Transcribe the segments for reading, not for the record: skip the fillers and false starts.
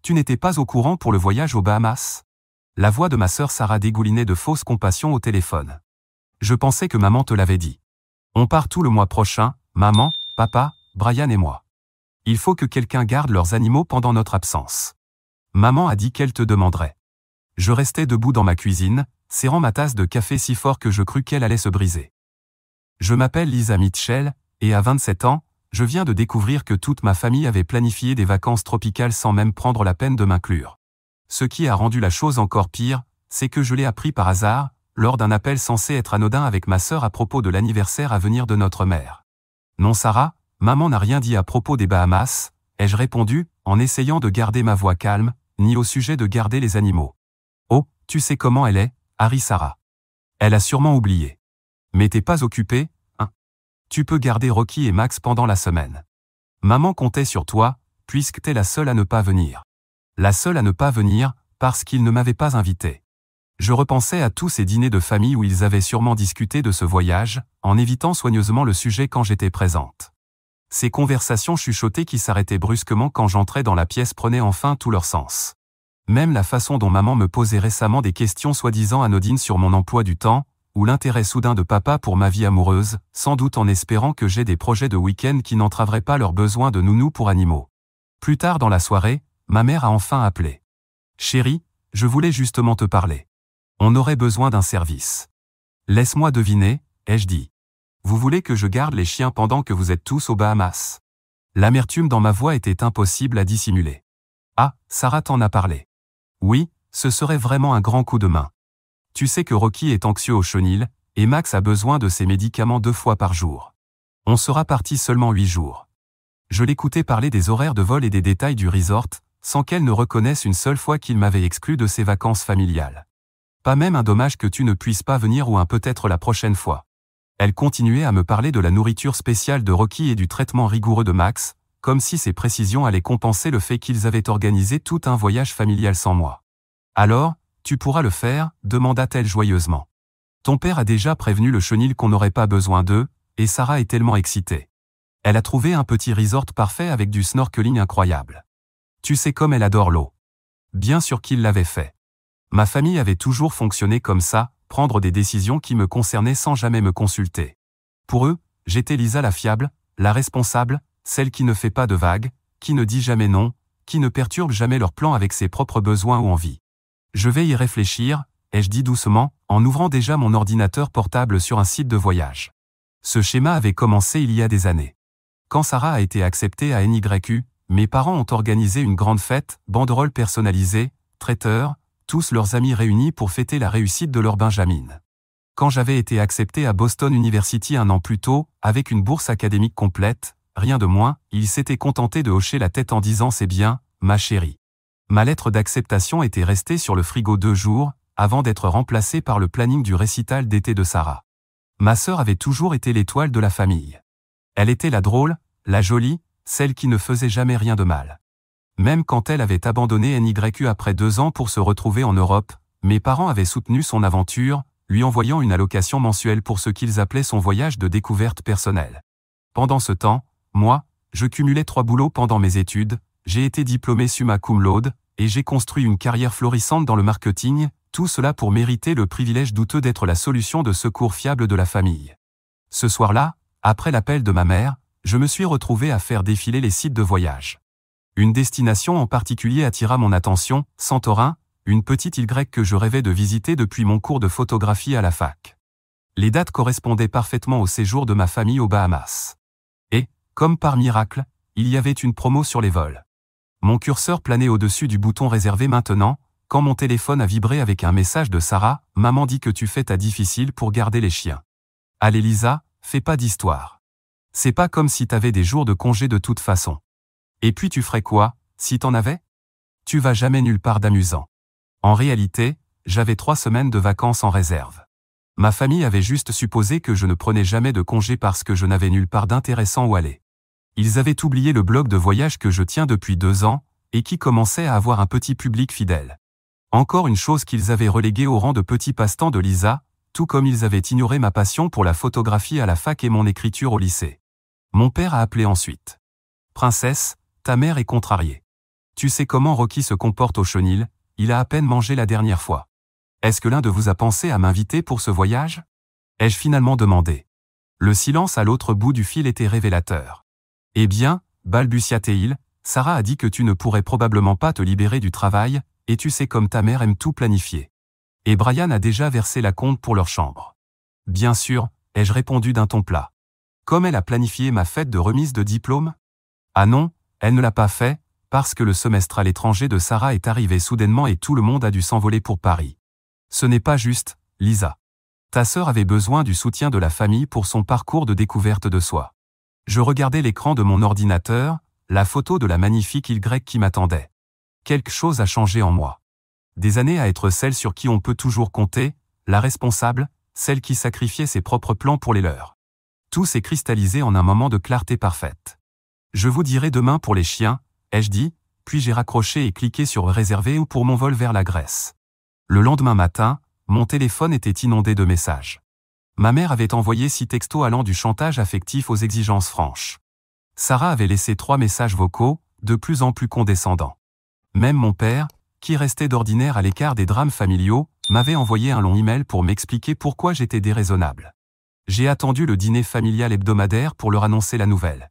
tu n'étais pas au courant pour le voyage aux Bahamas? La voix de ma sœur Sarah dégoulinait de fausse compassion au téléphone. Je pensais que maman te l'avait dit. On part tout le mois prochain, maman, papa, Brian et moi. Il faut que quelqu'un garde leurs animaux pendant notre absence. Maman a dit qu'elle te demanderait. Je restais debout dans ma cuisine, serrant ma tasse de café si fort que je crus qu'elle allait se briser. Je m'appelle Lisa Mitchell, et à 27 ans, je viens de découvrir que toute ma famille avait planifié des vacances tropicales sans même prendre la peine de m'inclure. Ce qui a rendu la chose encore pire, c'est que je l'ai appris par hasard, lors d'un appel censé être anodin avec ma sœur à propos de l'anniversaire à venir de notre mère. Non Sarah, maman n'a rien dit à propos des Bahamas, ai-je répondu, en essayant de garder ma voix calme, ni au sujet de garder les animaux. Oh, tu sais comment elle est, Harry Sarah. Elle a sûrement oublié. Mais t'es pas occupée, hein? Tu peux garder Rocky et Max pendant la semaine. Maman comptait sur toi, puisque t'es la seule à ne pas venir. La seule à ne pas venir, parce qu'ils ne m'avaient pas invité. Je repensais à tous ces dîners de famille où ils avaient sûrement discuté de ce voyage, en évitant soigneusement le sujet quand j'étais présente. Ces conversations chuchotées qui s'arrêtaient brusquement quand j'entrais dans la pièce prenaient enfin tout leur sens. Même la façon dont maman me posait récemment des questions soi-disant anodines sur mon emploi du temps, ou l'intérêt soudain de papa pour ma vie amoureuse, sans doute en espérant que j'ai des projets de week-end qui n'entraveraient pas leurs besoins de nounou pour animaux. Plus tard dans la soirée, ma mère a enfin appelé. « Chérie, je voulais justement te parler. On aurait besoin d'un service. » « Laisse-moi deviner, ai-je dit. Vous voulez que je garde les chiens pendant que vous êtes tous aux Bahamas? L'amertume dans ma voix était impossible à dissimuler. « Ah, Sarah t'en a parlé. » Oui, ce serait vraiment un grand coup de main. Tu sais que Rocky est anxieux au chenil, et Max a besoin de ses médicaments 2 fois par jour. On sera parti seulement 8 jours. Je l'écoutais parler des horaires de vol et des détails du resort, sans qu'elle ne reconnaisse une seule fois qu'il m'avait exclu de ses vacances familiales. Pas même un dommage que tu ne puisses pas venir ou un peut-être la prochaine fois. Elle continuait à me parler de la nourriture spéciale de Rocky et du traitement rigoureux de Max, comme si ces précisions allaient compenser le fait qu'ils avaient organisé tout un voyage familial sans moi. Alors, tu pourras le faire, demanda-t-elle joyeusement. Ton père a déjà prévenu le chenil qu'on n'aurait pas besoin d'eux, et Sarah est tellement excitée. Elle a trouvé un petit resort parfait avec du snorkeling incroyable. Tu sais comme elle adore l'eau. Bien sûr qu'il l'avait fait. Ma famille avait toujours fonctionné comme ça, prendre des décisions qui me concernaient sans jamais me consulter. Pour eux, j'étais Lisa la fiable, la responsable, celle qui ne fait pas de vagues, qui ne dit jamais non, qui ne perturbe jamais leurs plans avec ses propres besoins ou envies. Je vais y réfléchir, ai-je dit doucement, en ouvrant déjà mon ordinateur portable sur un site de voyage. Ce schéma avait commencé il y a des années. Quand Sarah a été acceptée à NYU, mes parents ont organisé une grande fête, banderoles personnalisées, traiteurs, tous leurs amis réunis pour fêter la réussite de leur Benjamin. Quand j'avais été accepté à Boston University 1 an plus tôt, avec une bourse académique complète, rien de moins, ils s'étaient contentés de hocher la tête en disant « c'est bien, ma chérie ». Ma lettre d'acceptation était restée sur le frigo 2 jours, avant d'être remplacée par le planning du récital d'été de Sarah. Ma sœur avait toujours été l'étoile de la famille. Elle était la drôle, la jolie, celle qui ne faisait jamais rien de mal. Même quand elle avait abandonné NYU après 2 ans pour se retrouver en Europe, mes parents avaient soutenu son aventure, lui envoyant une allocation mensuelle pour ce qu'ils appelaient son voyage de découverte personnelle. Pendant ce temps, moi, je cumulais 3 boulots pendant mes études, j'ai été diplômé summa cum laude, et j'ai construit une carrière florissante dans le marketing, tout cela pour mériter le privilège douteux d'être la solution de secours fiable de la famille. Ce soir-là, après l'appel de ma mère, je me suis retrouvé à faire défiler les sites de voyage. Une destination en particulier attira mon attention, Santorin, une petite île grecque que je rêvais de visiter depuis mon cours de photographie à la fac. Les dates correspondaient parfaitement au séjour de ma famille aux Bahamas. Et, comme par miracle, il y avait une promo sur les vols. Mon curseur planait au-dessus du bouton réservé maintenant, quand mon téléphone a vibré avec un message de Sarah, « Maman dit que tu fais ta difficile pour garder les chiens. Allez Lisa, fais pas d'histoire. C'est pas comme si t'avais des jours de congé de toute façon. Et puis tu ferais quoi, si t'en avais? Tu vas jamais nulle part d'amusant. » En réalité, j'avais 3 semaines de vacances en réserve. Ma famille avait juste supposé que je ne prenais jamais de congé parce que je n'avais nulle part d'intéressant où aller. Ils avaient oublié le blog de voyage que je tiens depuis 2 ans, et qui commençait à avoir un petit public fidèle. Encore une chose qu'ils avaient reléguée au rang de petit passe-temps de Lisa, tout comme ils avaient ignoré ma passion pour la photographie à la fac et mon écriture au lycée. Mon père a appelé ensuite. « Princesse, ta mère est contrariée. Tu sais comment Rocky se comporte au chenil, il a à peine mangé la dernière fois. Est-ce que l'un de vous a pensé à m'inviter pour ce voyage? Ai-je finalement demandé. Le silence à l'autre bout du fil était révélateur. Eh bien, balbutia-t-il, Sarah a dit que tu ne pourrais probablement pas te libérer du travail, et tu sais comme ta mère aime tout planifier. Et Brian a déjà versé la compte pour leur chambre. Bien sûr, ai-je répondu d'un ton plat. Comme elle a planifié ma fête de remise de diplôme? Ah non, elle ne l'a pas fait, parce que le semestre à l'étranger de Sarah est arrivé soudainement et tout le monde a dû s'envoler pour Paris. Ce n'est pas juste, Lisa. Ta sœur avait besoin du soutien de la famille pour son parcours de découverte de soi. Je regardais l'écran de mon ordinateur, la photo de la magnifique île grecque qui m'attendait. Quelque chose a changé en moi. Des années à être celle sur qui on peut toujours compter, la responsable, celle qui sacrifiait ses propres plans pour les leurs. Tout s'est cristallisé en un moment de clarté parfaite. Je vous dirai demain pour les chiens, ai-je dit, puis j'ai raccroché et cliqué sur réserver ou pour mon vol vers la Grèce. Le lendemain matin, mon téléphone était inondé de messages. Ma mère avait envoyé 6 textos allant du chantage affectif aux exigences franches. Sarah avait laissé 3 messages vocaux, de plus en plus condescendants. Même mon père, qui restait d'ordinaire à l'écart des drames familiaux, m'avait envoyé un long email pour m'expliquer pourquoi j'étais déraisonnable. J'ai attendu le dîner familial hebdomadaire pour leur annoncer la nouvelle.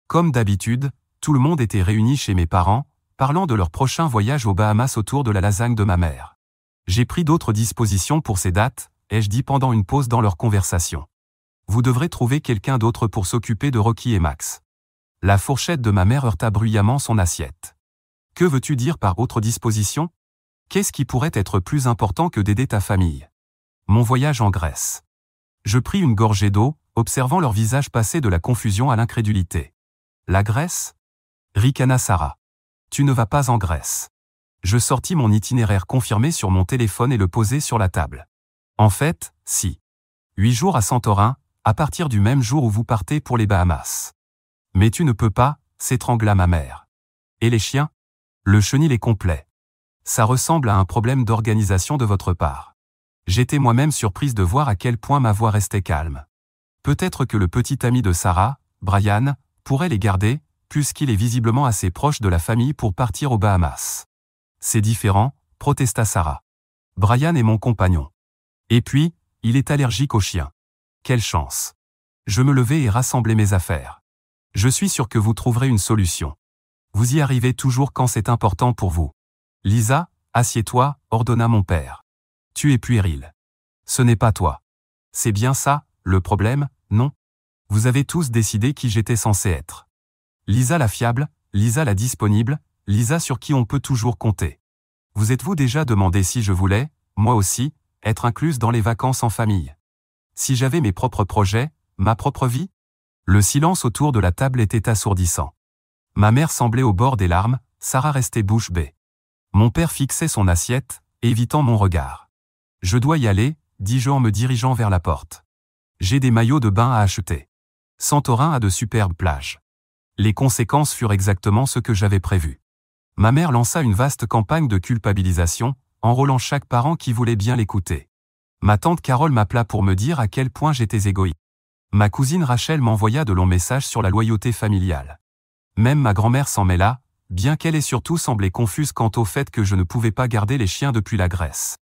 Comme d'habitude, tout le monde était réuni chez mes parents, parlant de leur prochain voyage aux Bahamas autour de la lasagne de ma mère. J'ai pris d'autres dispositions pour ces dates, ai-je dit pendant une pause dans leur conversation. Vous devrez trouver quelqu'un d'autre pour s'occuper de Rocky et Max. La fourchette de ma mère heurta bruyamment son assiette. Que veux-tu dire par autre disposition? Qu'est-ce qui pourrait être plus important que d'aider ta famille? Mon voyage en Grèce. Je pris une gorgée d'eau, observant leur visage passer de la confusion à l'incrédulité. La Grèce? Ricana Sarah. Tu ne vas pas en Grèce. Je sortis mon itinéraire confirmé sur mon téléphone et le posai sur la table. En fait, si. 8 jours à Santorin, à partir du même jour où vous partez pour les Bahamas. Mais tu ne peux pas, s'étrangla ma mère. Et les chiens? Le chenil est complet. Ça ressemble à un problème d'organisation de votre part. J'étais moi-même surprise de voir à quel point ma voix restait calme. Peut-être que le petit ami de Sarah, Brian, pourrait les garder, puisqu'il est visiblement assez proche de la famille pour partir aux Bahamas. C'est différent, protesta Sarah. Brian est mon compagnon. Et puis, il est allergique aux chiens. Quelle chance. Je me levai et rassemblai mes affaires. Je suis sûr que vous trouverez une solution. Vous y arrivez toujours quand c'est important pour vous. Lisa, assieds-toi, ordonna mon père. Tu es puéril. Ce n'est pas toi. C'est bien ça, le problème, non? Vous avez tous décidé qui j'étais censé être. Lisa la fiable, Lisa la disponible, Lisa sur qui on peut toujours compter. Vous êtes-vous déjà demandé si je voulais, moi aussi, être incluse dans les vacances en famille? Si j'avais mes propres projets, ma propre vie? Le silence autour de la table était assourdissant. Ma mère semblait au bord des larmes, Sarah restait bouche bée. Mon père fixait son assiette, évitant mon regard. Je dois y aller, dis-je en me dirigeant vers la porte. J'ai des maillots de bain à acheter. Santorin a de superbes plages. Les conséquences furent exactement ce que j'avais prévu. Ma mère lança une vaste campagne de culpabilisation, enrôlant chaque parent qui voulait bien l'écouter. Ma tante Carole m'appela pour me dire à quel point j'étais égoïste. Ma cousine Rachel m'envoya de longs messages sur la loyauté familiale. Même ma grand-mère s'en mêla, bien qu'elle ait surtout semblé confuse quant au fait que je ne pouvais pas garder les chiens depuis la Grèce.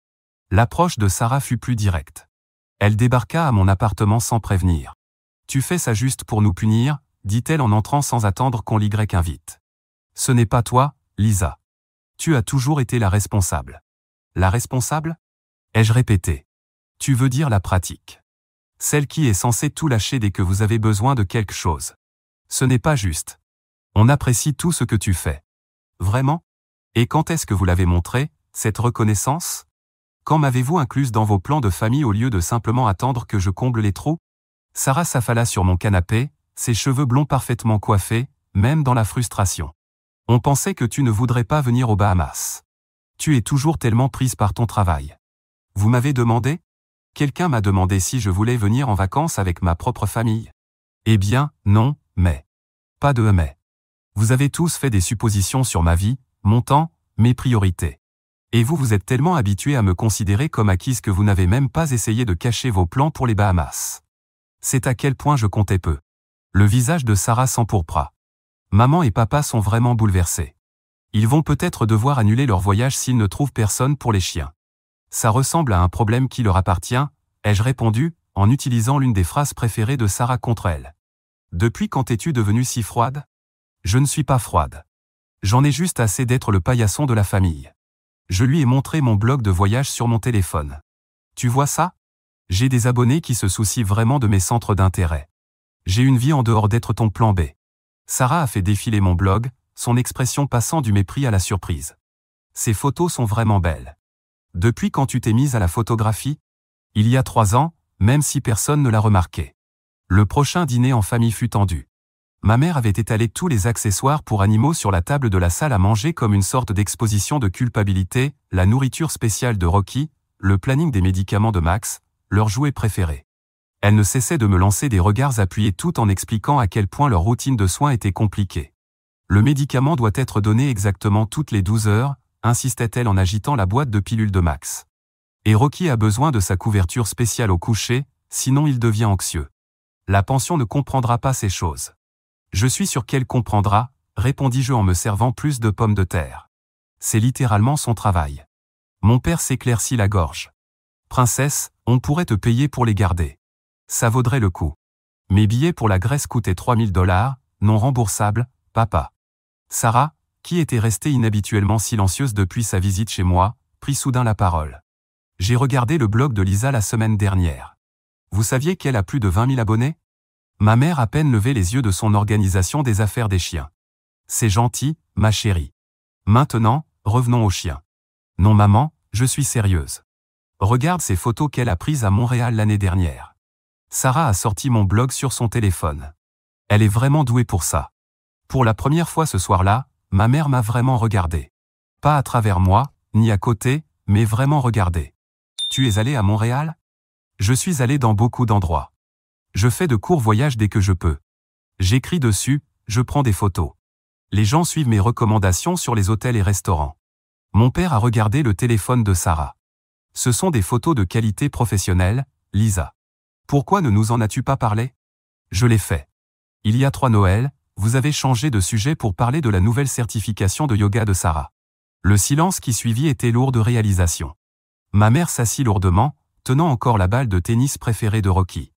L'approche de Sarah fut plus directe. Elle débarqua à mon appartement sans prévenir. « Tu fais ça juste pour nous punir », dit-elle en entrant sans attendre qu'on l'y invite. « Ce n'est pas toi, Lisa. Tu as toujours été la responsable. » La responsable? Ai-je répété. Tu veux dire la pratique. Celle qui est censée tout lâcher dès que vous avez besoin de quelque chose. Ce n'est pas juste. On apprécie tout ce que tu fais. Vraiment? Et quand est-ce que vous l'avez montré, cette reconnaissance? Quand m'avez-vous incluse dans vos plans de famille au lieu de simplement attendre que je comble les trous? Sarah s'affala sur mon canapé, ses cheveux blonds parfaitement coiffés, même dans la frustration. On pensait que tu ne voudrais pas venir aux Bahamas. Tu es toujours tellement prise par ton travail. Vous m'avez demandé? Quelqu'un m'a demandé si je voulais venir en vacances avec ma propre famille. Eh bien, non, mais. Pas de mais. Vous avez tous fait des suppositions sur ma vie, mon temps, mes priorités. Et vous êtes tellement habitués à me considérer comme acquise que vous n'avez même pas essayé de cacher vos plans pour les Bahamas. C'est à quel point je comptais peu. Le visage de Sarah s'empourpra. Maman et papa sont vraiment bouleversés. Ils vont peut-être devoir annuler leur voyage s'ils ne trouvent personne pour les chiens. Ça ressemble à un problème qui leur appartient, ai-je répondu, en utilisant l'une des phrases préférées de Sarah contre elle. Depuis quand es-tu devenue si froide? Je ne suis pas froide. J'en ai juste assez d'être le paillasson de la famille. Je lui ai montré mon blog de voyage sur mon téléphone. Tu vois ça? J'ai des abonnés qui se soucient vraiment de mes centres d'intérêt. J'ai une vie en dehors d'être ton plan B. Sarah a fait défiler mon blog, son expression passant du mépris à la surprise. Ces photos sont vraiment belles. Depuis quand tu t'es mise à la photographie? Il y a 3 ans, même si personne ne l'a remarqué. Le prochain dîner en famille fut tendu. Ma mère avait étalé tous les accessoires pour animaux sur la table de la salle à manger comme une sorte d'exposition de culpabilité, la nourriture spéciale de Rocky, le planning des médicaments de Max, leur jouet préféré. Elle ne cessait de me lancer des regards appuyés tout en expliquant à quel point leur routine de soins était compliquée. Le médicament doit être donné exactement toutes les 12 heures, insistait-elle en agitant la boîte de pilules de Max. Et Rocky a besoin de sa couverture spéciale au coucher, sinon il devient anxieux. La pension ne comprendra pas ces choses. Je suis sûr qu'elle comprendra, répondis-je en me servant plus de pommes de terre. C'est littéralement son travail. Mon père s'éclaircit la gorge. Princesse, on pourrait te payer pour les garder. Ça vaudrait le coup. Mes billets pour la Grèce coûtaient $3000, non remboursables, papa. Sarah, qui était restée inhabituellement silencieuse depuis sa visite chez moi, prit soudain la parole. J'ai regardé le blog de Lisa la semaine dernière. Vous saviez qu'elle a plus de 20 000 abonnés? Ma mère à peine levait les yeux de son organisation des affaires des chiens. C'est gentil, ma chérie. Maintenant, revenons aux chiens. Non maman, je suis sérieuse. Regarde ces photos qu'elle a prises à Montréal l'année dernière. Sarah a sorti mon blog sur son téléphone. Elle est vraiment douée pour ça. Pour la première fois ce soir-là, ma mère m'a vraiment regardé. Pas à travers moi, ni à côté, mais vraiment regardé. Tu es allé à Montréal? Je suis allé dans beaucoup d'endroits. Je fais de courts voyages dès que je peux. J'écris dessus, je prends des photos. Les gens suivent mes recommandations sur les hôtels et restaurants. Mon père a regardé le téléphone de Sarah. Ce sont des photos de qualité professionnelle, Lisa. Pourquoi ne nous en as-tu pas parlé? Je l'ai fait. Il y a 3 Noëls, vous avez changé de sujet pour parler de la nouvelle certification de yoga de Sarah. Le silence qui suivit était lourd de réalisation. Ma mère s'assit lourdement, tenant encore la balle de tennis préférée de Rocky.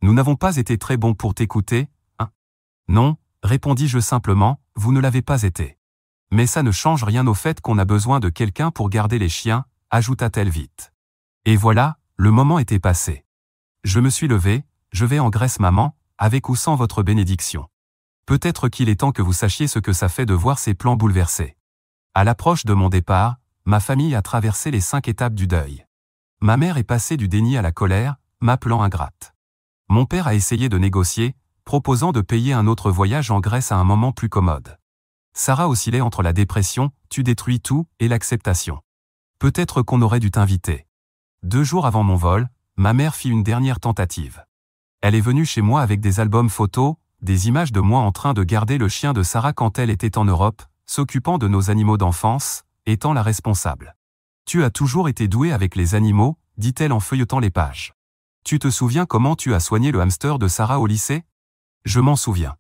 Nous n'avons pas été très bons pour t'écouter, hein? Non, répondis-je simplement, vous ne l'avez pas été. Mais ça ne change rien au fait qu'on a besoin de quelqu'un pour garder les chiens, ajouta-t-elle vite. Et voilà, le moment était passé. Je me suis levé, je vais en Grèce maman, avec ou sans votre bénédiction. Peut-être qu'il est temps que vous sachiez ce que ça fait de voir ses plans bouleversés. À l'approche de mon départ, ma famille a traversé les 5 étapes du deuil. Ma mère est passée du déni à la colère, m'appelant ingrate. Mon père a essayé de négocier, proposant de payer un autre voyage en Grèce à un moment plus commode. Sarah oscillait entre la dépression, tu détruis tout, et l'acceptation. Peut-être qu'on aurait dû t'inviter. 2 jours avant mon vol, ma mère fit une dernière tentative. Elle est venue chez moi avec des albums photos, des images de moi en train de garder le chien de Sarah quand elle était en Europe, s'occupant de nos animaux d'enfance, étant la responsable. Tu as toujours été douée avec les animaux, dit-elle en feuilletant les pages. Tu te souviens comment tu as soigné le hamster de Sarah au lycée? Je m'en souviens.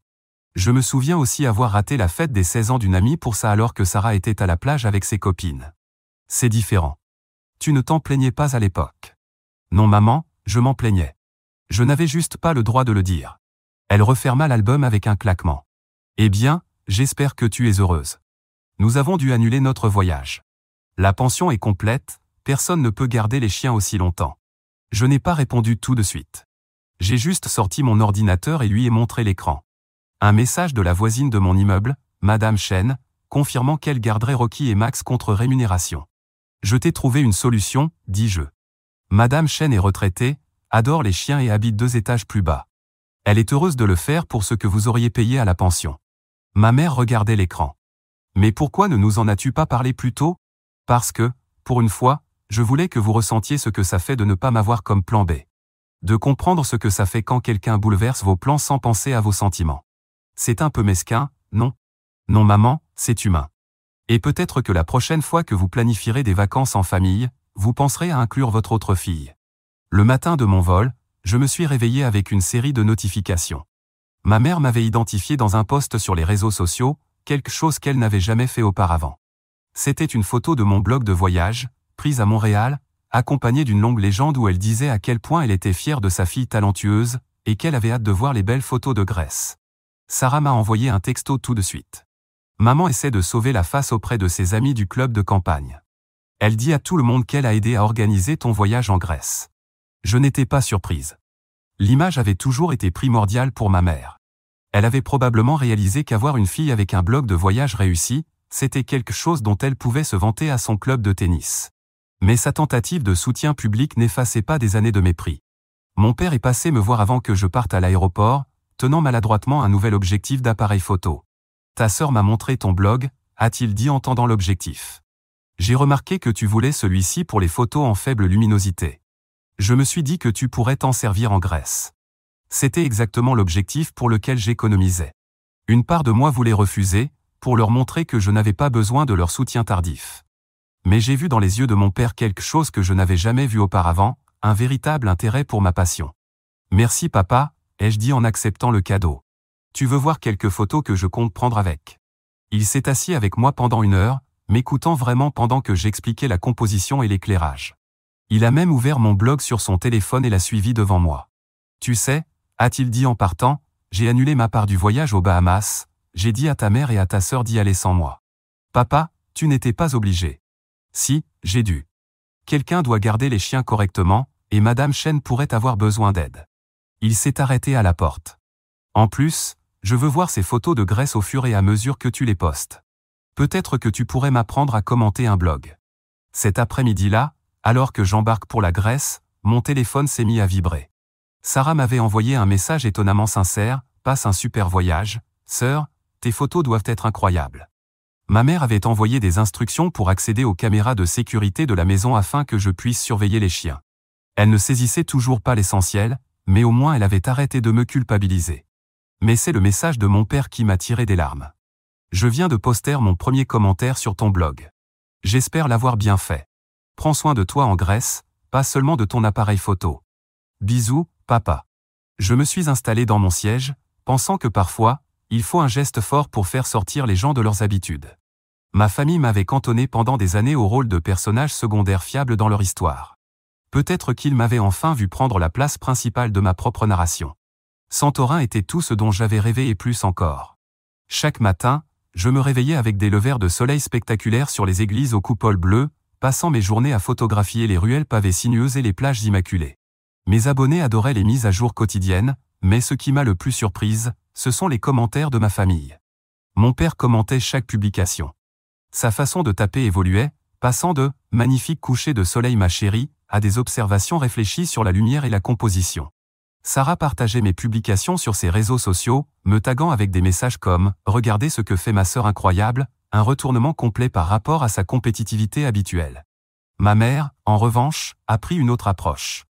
Je me souviens aussi avoir raté la fête des 16 ans d'une amie pour ça alors que Sarah était à la plage avec ses copines. C'est différent. Tu ne t'en plaignais pas à l'époque. Non maman, je m'en plaignais. Je n'avais juste pas le droit de le dire. Elle referma l'album avec un claquement. Eh bien, j'espère que tu es heureuse. Nous avons dû annuler notre voyage. La pension est complète, personne ne peut garder les chiens aussi longtemps. Je n'ai pas répondu tout de suite. J'ai juste sorti mon ordinateur et lui ai montré l'écran. Un message de la voisine de mon immeuble, Madame Chen, confirmant qu'elle garderait Rocky et Max contre rémunération. Je t'ai trouvé une solution, dis-je. Madame Chen est retraitée, adore les chiens et habite 2 étages plus bas. Elle est heureuse de le faire pour ce que vous auriez payé à la pension. Ma mère regardait l'écran. Mais pourquoi ne nous en as-tu pas parlé plus tôt? Parce que, pour une fois, je voulais que vous ressentiez ce que ça fait de ne pas m'avoir comme plan B. De comprendre ce que ça fait quand quelqu'un bouleverse vos plans sans penser à vos sentiments. C'est un peu mesquin, non? Non maman, c'est humain. Et peut-être que la prochaine fois que vous planifierez des vacances en famille, vous penserez à inclure votre autre fille. Le matin de mon vol, je me suis réveillé avec une série de notifications. Ma mère m'avait identifié dans un post sur les réseaux sociaux, quelque chose qu'elle n'avait jamais fait auparavant. C'était une photo de mon blog de voyage, prise à Montréal, accompagnée d'une longue légende où elle disait à quel point elle était fière de sa fille talentueuse, et qu'elle avait hâte de voir les belles photos de Grèce. Sarah m'a envoyé un texto tout de suite. Maman essaie de sauver la face auprès de ses amis du club de campagne. Elle dit à tout le monde qu'elle a aidé à organiser ton voyage en Grèce. Je n'étais pas surprise. L'image avait toujours été primordiale pour ma mère. Elle avait probablement réalisé qu'avoir une fille avec un blog de voyage réussi, c'était quelque chose dont elle pouvait se vanter à son club de tennis. Mais sa tentative de soutien public n'effaçait pas des années de mépris. Mon père est passé me voir avant que je parte à l'aéroport, tenant maladroitement un nouvel objectif d'appareil photo. « Ta sœur m'a montré ton blog », a-t-il dit en tendant l'objectif. « J'ai remarqué que tu voulais celui-ci pour les photos en faible luminosité. Je me suis dit que tu pourrais t'en servir en Grèce. » C'était exactement l'objectif pour lequel j'économisais. Une part de moi voulait refuser, pour leur montrer que je n'avais pas besoin de leur soutien tardif. Mais j'ai vu dans les yeux de mon père quelque chose que je n'avais jamais vu auparavant, un véritable intérêt pour ma passion. « Merci papa », ai-je dit en acceptant le cadeau. « Tu veux voir quelques photos que je compte prendre avec ?» Il s'est assis avec moi pendant 1 heure, m'écoutant vraiment pendant que j'expliquais la composition et l'éclairage. Il a même ouvert mon blog sur son téléphone et l'a suivi devant moi. « Tu sais », a-t-il dit en partant, « j'ai annulé ma part du voyage aux Bahamas, j'ai dit à ta mère et à ta sœur d'y aller sans moi. Papa, tu n'étais pas obligé. Si, j'ai dû. Quelqu'un doit garder les chiens correctement, et Madame Chen pourrait avoir besoin d'aide. » Il s'est arrêté à la porte. « En plus, je veux voir ces photos de Grèce au fur et à mesure que tu les postes. Peut-être que tu pourrais m'apprendre à commenter un blog. » Cet après-midi-là, alors que j'embarque pour la Grèce, mon téléphone s'est mis à vibrer. Sarah m'avait envoyé un message étonnamment sincère, « Passe un super voyage, sœur, tes photos doivent être incroyables. » Ma mère avait envoyé des instructions pour accéder aux caméras de sécurité de la maison afin que je puisse surveiller les chiens. Elle ne saisissait toujours pas l'essentiel, mais au moins elle avait arrêté de me culpabiliser. Mais c'est le message de mon père qui m'a tiré des larmes. « Je viens de poster mon premier commentaire sur ton blog. J'espère l'avoir bien fait. Prends soin de toi en Grèce, pas seulement de ton appareil photo. Bisous, papa. » Je me suis installé dans mon siège, pensant que parfois, il faut un geste fort pour faire sortir les gens de leurs habitudes. Ma famille m'avait cantonné pendant des années au rôle de personnage secondaire fiable dans leur histoire. Peut-être qu'ils m'avaient enfin vu prendre la place principale de ma propre narration. Santorin était tout ce dont j'avais rêvé et plus encore. Chaque matin, je me réveillais avec des levers de soleil spectaculaires sur les églises aux coupoles bleues, passant mes journées à photographier les ruelles pavées sinueuses et les plages immaculées. Mes abonnés adoraient les mises à jour quotidiennes, mais ce qui m'a le plus surprise, ce sont les commentaires de ma famille. Mon père commentait chaque publication. Sa façon de taper évoluait, passant de « magnifique coucher de soleil ma chérie » à des observations réfléchies sur la lumière et la composition. Sarah partageait mes publications sur ses réseaux sociaux, me taguant avec des messages comme « Regardez ce que fait ma sœur incroyable », un retournement complet par rapport à sa compétitivité habituelle. Ma mère, en revanche, a pris une autre approche.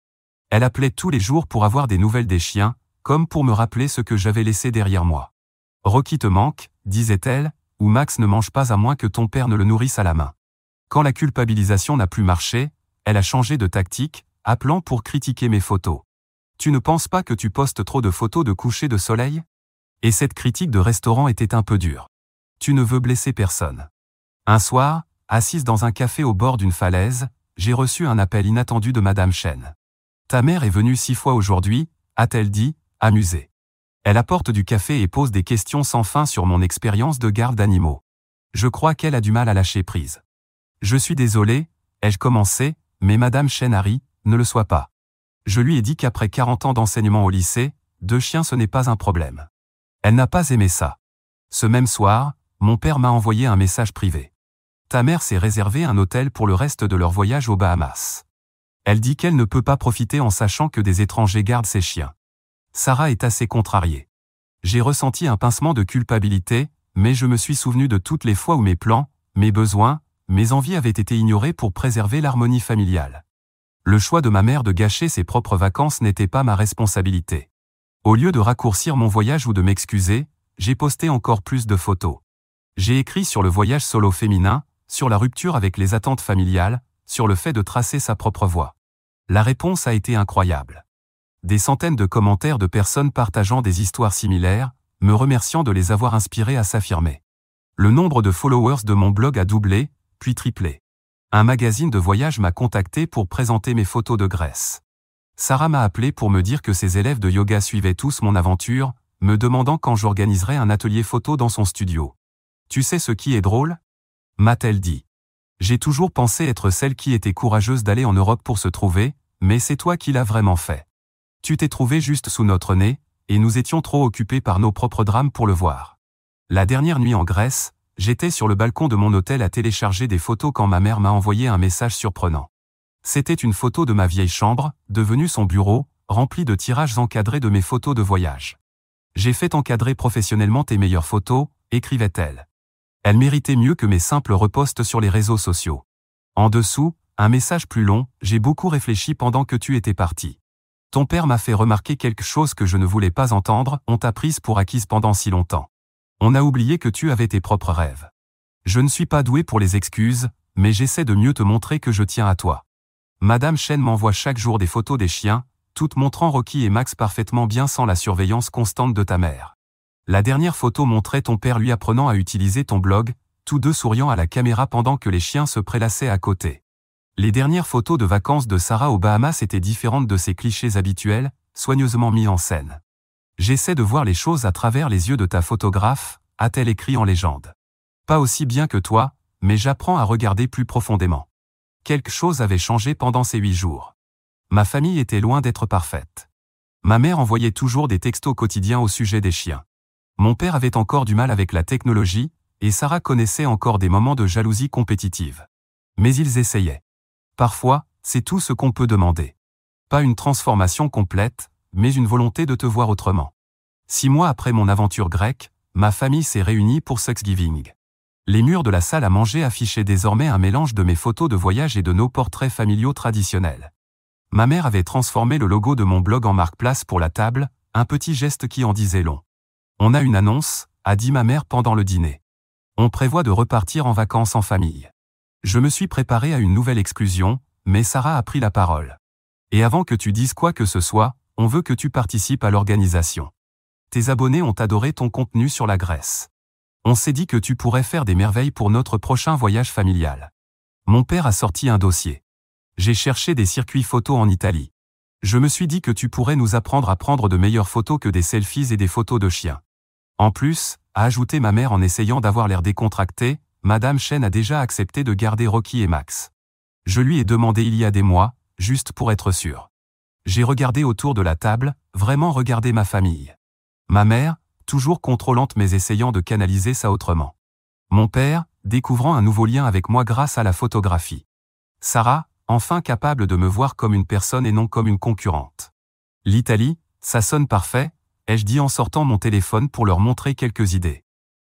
Elle appelait tous les jours pour avoir des nouvelles des chiens, comme pour me rappeler ce que j'avais laissé derrière moi. « Rocky te manque », disait-elle, ou « Max ne mange pas à moins que ton père ne le nourrisse à la main. » Quand la culpabilisation n'a plus marché, elle a changé de tactique, appelant pour critiquer mes photos. « Tu ne penses pas que tu postes trop de photos de coucher de soleil ?» Et cette critique de restaurant était un peu dure. « Tu ne veux blesser personne. » Un soir, assise dans un café au bord d'une falaise, j'ai reçu un appel inattendu de Madame Chen. « Ta mère est venue 6 fois aujourd'hui », a-t-elle dit, amusée. Elle apporte du café et pose des questions sans fin sur mon expérience de garde d'animaux. Je crois qu'elle a du mal à lâcher prise. « Je suis désolé », ai-je commencé, mais Madame Chen a ri, « ne le sois pas. Je lui ai dit qu'après 40 ans d'enseignement au lycée, 2 chiens ce n'est pas un problème. » Elle n'a pas aimé ça. Ce même soir, mon père m'a envoyé un message privé. « Ta mère s'est réservé un hôtel pour le reste de leur voyage aux Bahamas. Elle dit qu'elle ne peut pas profiter en sachant que des étrangers gardent ses chiens. » Sarah est assez contrariée. J'ai ressenti un pincement de culpabilité, mais je me suis souvenu de toutes les fois où mes plans, mes besoins, mes envies avaient été ignorés pour préserver l'harmonie familiale. Le choix de ma mère de gâcher ses propres vacances n'était pas ma responsabilité. Au lieu de raccourcir mon voyage ou de m'excuser, j'ai posté encore plus de photos. J'ai écrit sur le voyage solo féminin, sur la rupture avec les attentes familiales, sur le fait de tracer sa propre voie. La réponse a été incroyable. Des centaines de commentaires de personnes partageant des histoires similaires, me remerciant de les avoir inspirées à s'affirmer. Le nombre de followers de mon blog a doublé, puis triplé. Un magazine de voyage m'a contacté pour présenter mes photos de Grèce. Sarah m'a appelé pour me dire que ses élèves de yoga suivaient tous mon aventure, me demandant quand j'organiserais un atelier photo dans son studio. Tu sais ce qui est drôle? M'a-t-elle dit. J'ai toujours pensé être celle qui était courageuse d'aller en Europe pour se trouver, mais c'est toi qui l'as vraiment fait. Tu t'es trouvé juste sous notre nez, et nous étions trop occupés par nos propres drames pour le voir. La dernière nuit en Grèce, j'étais sur le balcon de mon hôtel à télécharger des photos quand ma mère m'a envoyé un message surprenant. C'était une photo de ma vieille chambre, devenue son bureau, remplie de tirages encadrés de mes photos de voyage. J'ai fait encadrer professionnellement tes meilleures photos, écrivait-elle. Elle méritait mieux que mes simples reposts sur les réseaux sociaux. En dessous, un message plus long, j'ai beaucoup réfléchi pendant que tu étais parti. Ton père m'a fait remarquer quelque chose que je ne voulais pas entendre, on t'a prise pour acquise pendant si longtemps. On a oublié que tu avais tes propres rêves. Je ne suis pas doué pour les excuses, mais j'essaie de mieux te montrer que je tiens à toi. Madame Chen m'envoie chaque jour des photos des chiens, toutes montrant Rocky et Max parfaitement bien sans la surveillance constante de ta mère. La dernière photo montrait ton père lui apprenant à utiliser ton blog, tous deux souriant à la caméra pendant que les chiens se prélassaient à côté. Les dernières photos de vacances de Sarah aux Bahamas étaient différentes de ces clichés habituels, soigneusement mis en scène. J'essaie de voir les choses à travers les yeux de ta photographe, a-t-elle écrit en légende. Pas aussi bien que toi, mais j'apprends à regarder plus profondément. Quelque chose avait changé pendant ces 8 jours. Ma famille était loin d'être parfaite. Ma mère envoyait toujours des textos quotidiens au sujet des chiens. Mon père avait encore du mal avec la technologie, et Sarah connaissait encore des moments de jalousie compétitive. Mais ils essayaient. Parfois, c'est tout ce qu'on peut demander. Pas une transformation complète, mais une volonté de te voir autrement. 6 mois après mon aventure grecque, ma famille s'est réunie pour Thanksgiving. Les murs de la salle à manger affichaient désormais un mélange de mes photos de voyage et de nos portraits familiaux traditionnels. Ma mère avait transformé le logo de mon blog en marque-place pour la table, un petit geste qui en disait long. On a une annonce, a dit ma mère pendant le dîner. On prévoit de repartir en vacances en famille. Je me suis préparé à une nouvelle exclusion, mais Sarah a pris la parole. Et avant que tu dises quoi que ce soit, on veut que tu participes à l'organisation. Tes abonnés ont adoré ton contenu sur la Grèce. On s'est dit que tu pourrais faire des merveilles pour notre prochain voyage familial. Mon père a sorti un dossier. J'ai cherché des circuits photos en Italie. Je me suis dit que tu pourrais nous apprendre à prendre de meilleures photos que des selfies et des photos de chiens. En plus, a ajouté ma mère en essayant d'avoir l'air décontractée, Madame Chen a déjà accepté de garder Rocky et Max. Je lui ai demandé il y a des mois, juste pour être sûr. J'ai regardé autour de la table, vraiment regardé ma famille. Ma mère, toujours contrôlante mais essayant de canaliser ça autrement. Mon père, découvrant un nouveau lien avec moi grâce à la photographie. Sarah, enfin capable de me voir comme une personne et non comme une concurrente. L'Italie, ça sonne parfait, ai-je dit en sortant mon téléphone pour leur montrer quelques idées.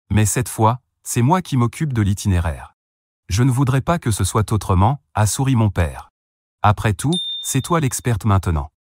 Mais cette fois, c'est moi qui m'occupe de l'itinéraire. Je ne voudrais pas que ce soit autrement, a souri mon père. Après tout, c'est toi l'experte maintenant.